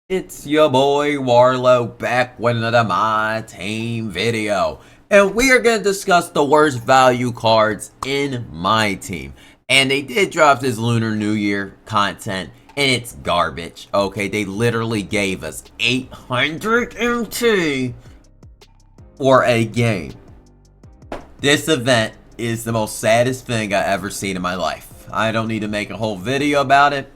It's your boy Warlow back with another MyTeam video. And we are going to discuss the worst value cards in MyTeam. And they did drop this Lunar New Year content and it's garbage. Okay, they literally gave us 800 MT for a game. This event is the most saddest thing I've ever seen in my life. I don't need to make a whole video about it.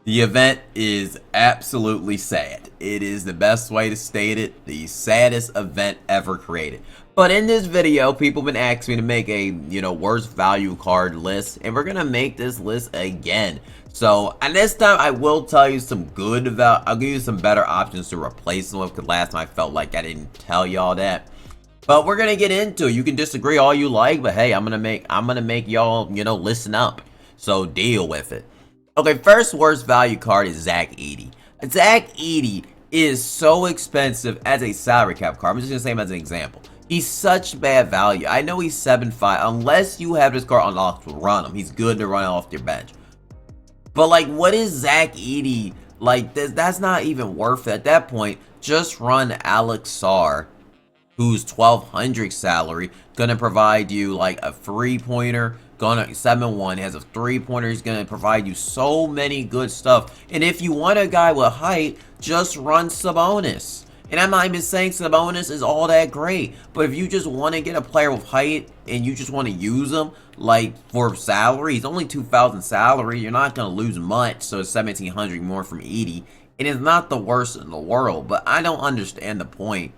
The event is absolutely sad. It is the best way to state it, the saddest event ever created. But in this video, people have been asking me to make a, worst value card list, and we're gonna make this list again. So, and this time I will tell you some good I'll give you some better options to replace them with, because last time I felt like I didn't tell y'all that. But we're gonna get into it. You can disagree all you like, but hey, I'm gonna make y'all, listen up. So deal with it. Okay, first worst value card is Zach Edey. Zach Edey is so expensive as a salary cap card. I'm just going to say him as an example. He's such bad value. I know he's 7.5. Unless you have this card unlocked to run him, he's good to run off your bench. But, like, what is Zach Edey? Like, that's not even worth it. At that point, just run Alex Sarr, who's 1,200 salary, going to provide you, like, a three-pointer. Gonna 7-1 has a three-pointer. He's gonna provide you so many good stuff. And if you want a guy with height, just run Sabonis. And I'm not even saying Sabonis is all that great, but if you just want to get a player with height and you just want to use him like for salary, he's only 2,000 salary. You're not gonna lose much, so it's 1,700 more from Edey. And it's not the worst in the world, but I don't understand the point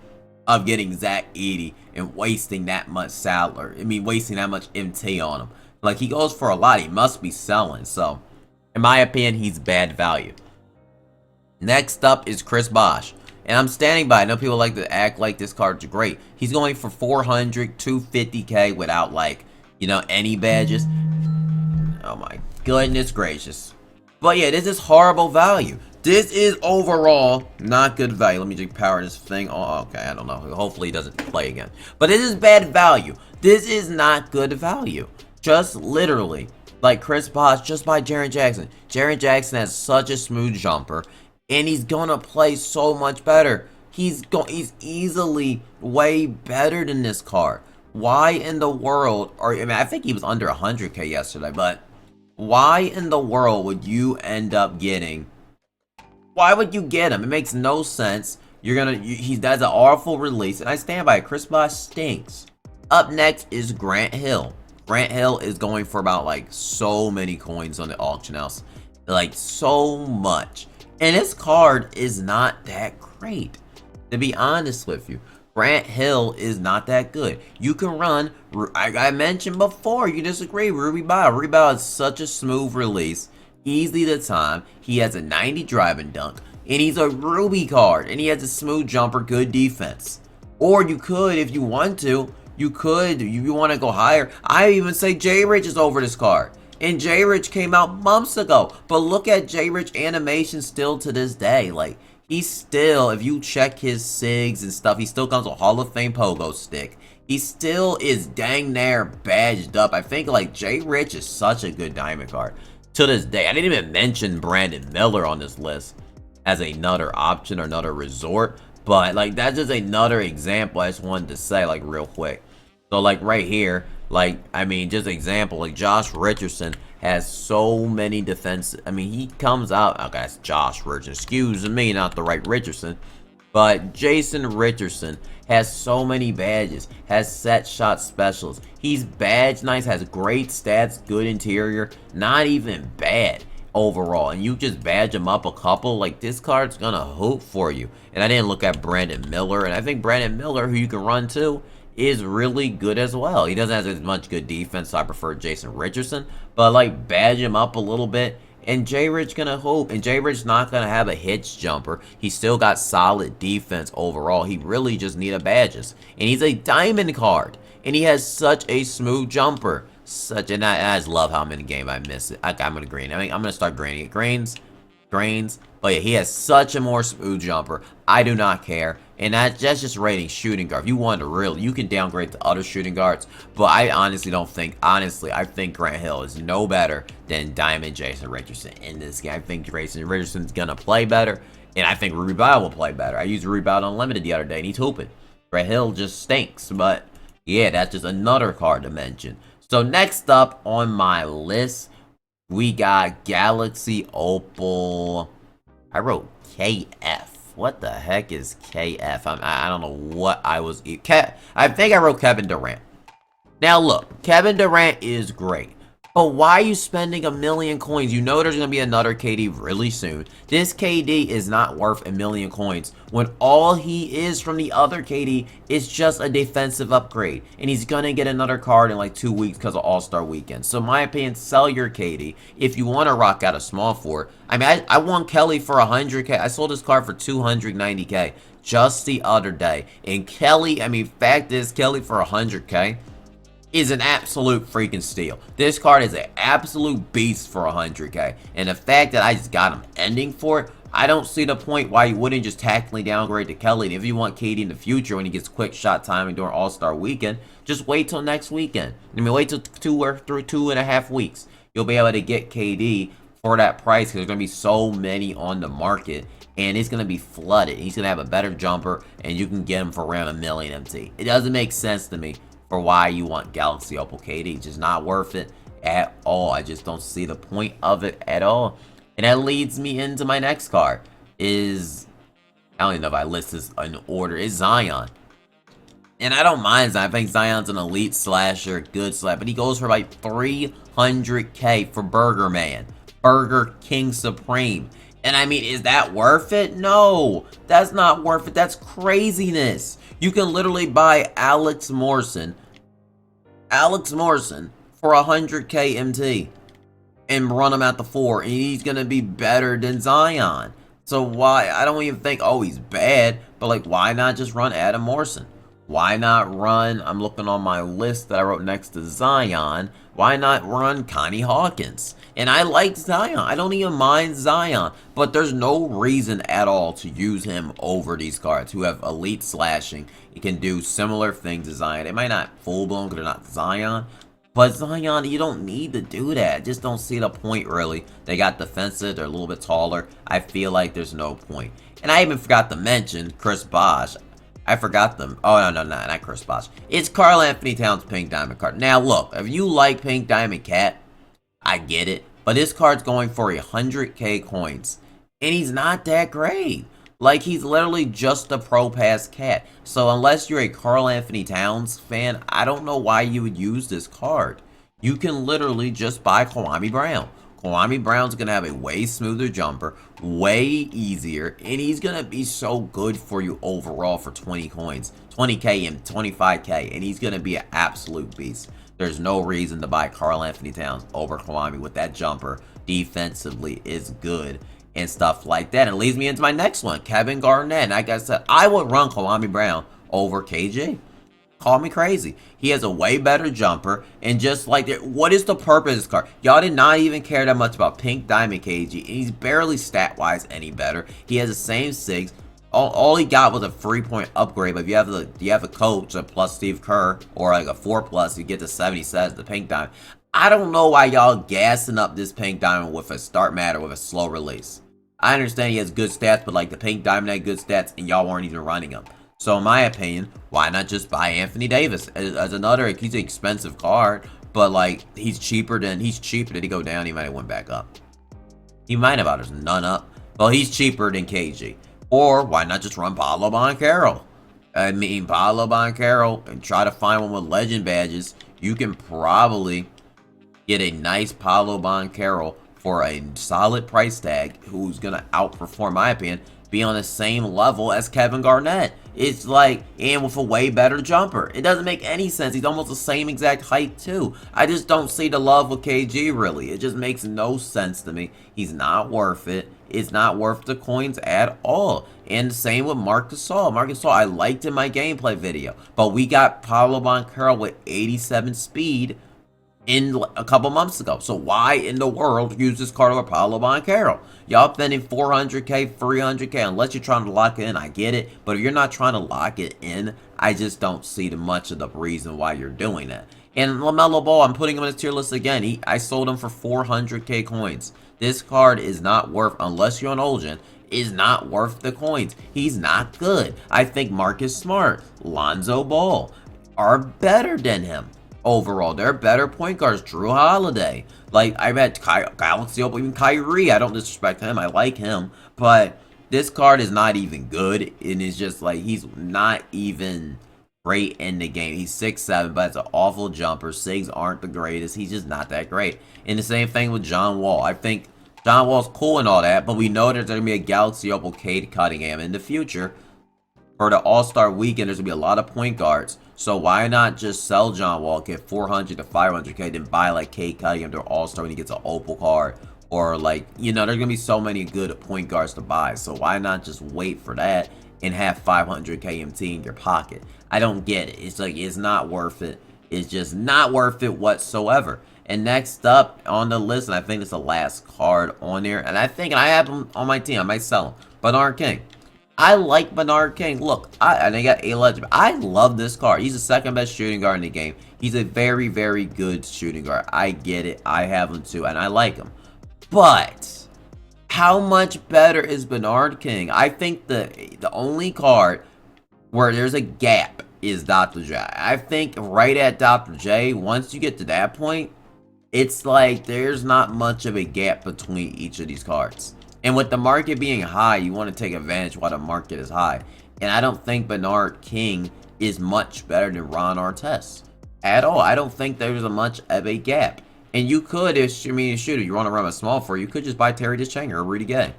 of getting Zach Edey and wasting that much salary. I mean, wasting that much MT on him. Like, he goes for a lot. He must be selling. So, in my opinion, he's bad value. Next up is Chris Bosh. And I'm standing by. I know people like to act like this card's great. He's going for 400, 250k without, like, any badges. Oh my goodness gracious. But yeah, this is horrible value. This is overall not good value. Let me just power this thing. Oh, okay, I don't know. Hopefully he doesn't play again. But this is bad value. This is not good value. Just literally, like Chris Bosh, just by Jaren Jackson. Jaren Jackson has such a smooth jumper, and he's gonna play so much better. He's easily way better than this card. Why in the world, I think he was under 100k yesterday, but why in the world would you end up getting? Why would you get him? It makes no sense. He does an awful release, and I stand by it. Chris Bosh stinks. Up next is Grant Hill. Grant Hill is going for about like so many coins on the auction house, like so much, and this card is not that great, to be honest with you. Grant Hill is not that good. You can run, I mentioned before, you disagree, Ruby Bao. Ruby Bao is such a smooth release, easy to time. He has a 90 drive and dunk, and he's a Ruby card, and he has a smooth jumper, good defense. Or you could, if you want to, you want to go higher. I even say J-Rich is over this card. And J-Rich came out months ago. But look at J-Rich animation still to this day. Like, he's still, if you check his SIGs and stuff, he still comes with Hall of Fame pogo stick. He still is dang near badged up. I think, like, J-Rich is such a good diamond card. To this day, I didn't even mention Brandon Miller on this list as another option or another resort. But, like, that's just another example I just wanted to say, like, real quick. So, like, right here, like, I mean, just example, like, Josh Richardson has so many defenses. I mean, he comes out, okay, that's Josh Richardson, excuse me, not the right Richardson. But Jason Richardson has so many badges, has set shot specials. He's badge nice, has great stats, good interior, not even bad overall. And you just badge him up a couple, like, this card's gonna hoop for you. And I didn't look at Brandon Miller, and I think Brandon Miller, who you can run too, is really good as well. He doesn't have as much good defense, so I prefer Jason Richardson. But, like, badge him up a little bit, and J-Rich gonna hoop. And J-Rich not gonna have a hitch jumper. He's still got solid defense overall. He really just need a badges. And he's a diamond card. And he has such a smooth jumper. And I just love how I'm in the game. I miss it. I'm gonna green. I mean, I'm gonna start greening it. Grains. But yeah, he has such a more smooth jumper. I do not care. And that's just rating shooting guard. If you want to really, you can downgrade to other shooting guards. But I honestly don't think, I think Grant Hill is no better than Diamond Jason Richardson in this game. I think Jason Richardson's going to play better. And I think Ruby Bio will play better. I used Ruby Bio Unlimited the other day, and he's hooping. Brett Hill just stinks, but yeah, that's just another card to mention. So next up on my list, we got Galaxy Opal. I wrote KF. What the heck is KF? I don't know what I was... I think I wrote Kevin Durant. Now look, Kevin Durant is great. But why are you spending a million coins? You know there's going to be another KD really soon. This KD is not worth a million coins when all he is from the other KD is just a defensive upgrade. And he's going to get another card in like 2 weeks because of All-Star Weekend. So in my opinion, sell your KD if you want to rock out a small forward. I mean, I won Kelly for 100K. I sold this card for 290K just the other day. And Kelly, I mean, fact is, Kelly for 100K is an absolute freaking steal. This card is an absolute beast for 100K. And the fact that I just got him ending for it, I don't see the point why you wouldn't just tactically downgrade to Kelly. And if you want KD in the future when he gets quick shot timing during All-Star Weekend, just wait till next weekend. I mean, wait till 2.5 weeks. You'll be able to get KD for that price because there's going to be so many on the market. And it's going to be flooded. He's going to have a better jumper, and you can get him for around $1 million MT. It doesn't make sense to me for why you want Galaxy Opal KD. Just not worth it at all. I just don't see the point of it at all. And that leads me into my next card. I don't even know if I list this in order. It's Zion. And I don't mind Zion. I think Zion's an elite slasher, good slash. But he goes for like 300K for Burger Man. Burger King Supreme. And I mean, is that worth it? No, that's not worth it. That's craziness. You can literally buy Alex Morrison for 100K MT and run him at the 4, and he's going to be better than Zion. So why? I don't even think, oh, he's bad, but like, why not just run Adam Morrison? Why not run, I'm looking on my list that I wrote next to Zion, why not run Connie Hawkins? And I like Zion. I don't even mind Zion. But there's no reason at all to use him over these cards who have elite slashing. He can do similar things to Zion. It might not full-blown because they're not Zion. But Zion, you don't need to do that. I just don't see the point, really. They got defensive. They're a little bit taller. I feel like there's no point. And I even forgot to mention Chris Bosh. I forgot them. Oh, no, not Chris Bosh. It's Karl-Anthony Towns Pink Diamond card. Now, look, if you like Pink Diamond Cat, I get it. But this card's going for 100K coins. And he's not that great. Like, he's literally just a Pro Pass Cat. So, unless you're a Karl-Anthony Towns fan, I don't know why you would use this card. You can literally just buy Kwame Brown. Kwame Brown's going to have a way smoother jumper, way easier, and he's going to be so good for you overall for 20 coins, 20K and 25K, and he's going to be an absolute beast. There's no reason to buy Karl-Anthony Towns over Kwame with that jumper. Defensively is good and stuff like that. And it leads me into my next one, Kevin Garnett. And like I said, I would run Kwame Brown over KG. Call me crazy. He has a way better jumper. And just like that, what is the purpose of this card? Y'all did not even care that much about Pink Diamond KG. And he's barely stat-wise any better. He has the same 6. All he got was a 3-point upgrade. But if you have a coach, a plus Steve Kerr, or like a 4+, you get to 70 sets, the Pink Diamond. I don't know why y'all gassing up this Pink Diamond with a start matter with a slow release. I understand he has good stats, but like the Pink Diamond had good stats, and y'all weren't even running him. So in my opinion, why not just buy Anthony Davis as another? He's an expensive card, but like he's cheaper. Did he go down? He might have went back up. He might have. There's none up. Well, he's cheaper than KG. Or why not just run Paolo Banchero? I mean, Paolo Banchero, and try to find one with legend badges. You can probably get a nice Paolo Banchero for a solid price tag, who's gonna outperform, in my opinion, be on the same level as Kevin Garnett. It's like, and with a way better jumper. It doesn't make any sense. He's almost the same exact height too. I just don't see the love with KG really. It just makes no sense to me. He's not worth it. It's not worth the coins at all. And the same with Marc Gasol. Marc Gasol, I liked in my gameplay video, but we got Paolo Banchero with 87 speed in a couple months ago. So why in the world use this card over Paolo Banchero? Y'all spending 400K, 300K, unless you're trying to lock it in, I get it. But if you're not trying to lock it in, I just don't see much of the reason why you're doing that. And Lamelo Ball, I'm putting him in his tier list again. I sold him for 400K coins. This card is not worth, unless you're on Olgin, is not worth the coins. He's not good. I think Marcus Smart, Lonzo Ball are better than him. Overall, they're better point guards. Drew Holiday. Like, I bet Galaxy, even Kyrie. I don't disrespect him. I like him. But this card is not even good. And it's just like, he's not even great in the game. He's 6'7", but it's an awful jumper. Sigs aren't the greatest. He's just not that great. And the same thing with John Wall. I think John Wall's cool and all that, but we know there's going to be a Galaxy Opal Cade Cunningham in the future. For the All-Star Weekend, there's going to be a lot of point guards. So why not just sell John Wall, get 400 to 500K, then buy like Cade Cunningham to All-Star when he gets an Opal card? Or like, you know, there's going to be so many good point guards to buy. So why not just wait for that and have 500K MT in your pocket? I don't get it. It's like, it's not worth it. It's just not worth it whatsoever. And next up on the list, and I think it's the last card on there, and I think I have him on my team. I might sell him. Bernard King. I like Bernard King. Look, and they got a legend. I love this card. He's the second best shooting guard in the game. He's a very, very good shooting guard. I get it. I have him too, and I like him. But how much better is Bernard King? I think the only card where there's a gap is Dr. J. I think right at Dr. J, once you get to that point, it's like there's not much of a gap between each of these cards. And with the market being high, you want to take advantage while the market is high. And I don't think Bernard King is much better than Ron Artest at all. I don't think there's much of a gap. And you could, if you mean shooter, you want to run a small for, you could just buy Terry Dechanger or Rudy Gay.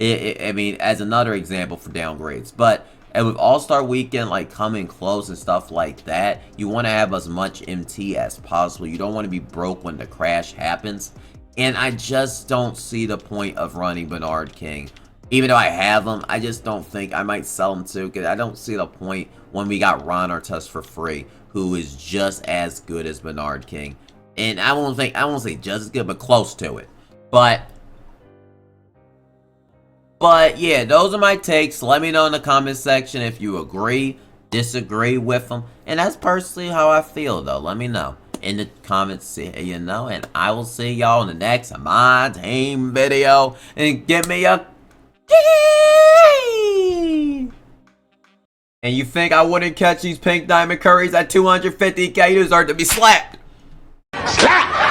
I mean, as another example for downgrades. But and with All-Star Weekend like coming close and stuff like that, you want to have as much MT as possible. You don't want to be broke when the crash happens. And I just don't see the point of running Bernard King. Even though I have him, I just don't think I might sell him too. Because I don't see the point when we got Ron Artest for free, who is just as good as Bernard King. And I won't say just as good, but close to it. But yeah, those are my takes. Let me know in the comment section if you agree, disagree with them. And that's personally how I feel, though. Let me know in the comments, you know. And I will see y'all in the next MyTeam video. And give me a key. And you think I wouldn't catch these pink diamond curries at 250K? You deserve to be slapped. Slap!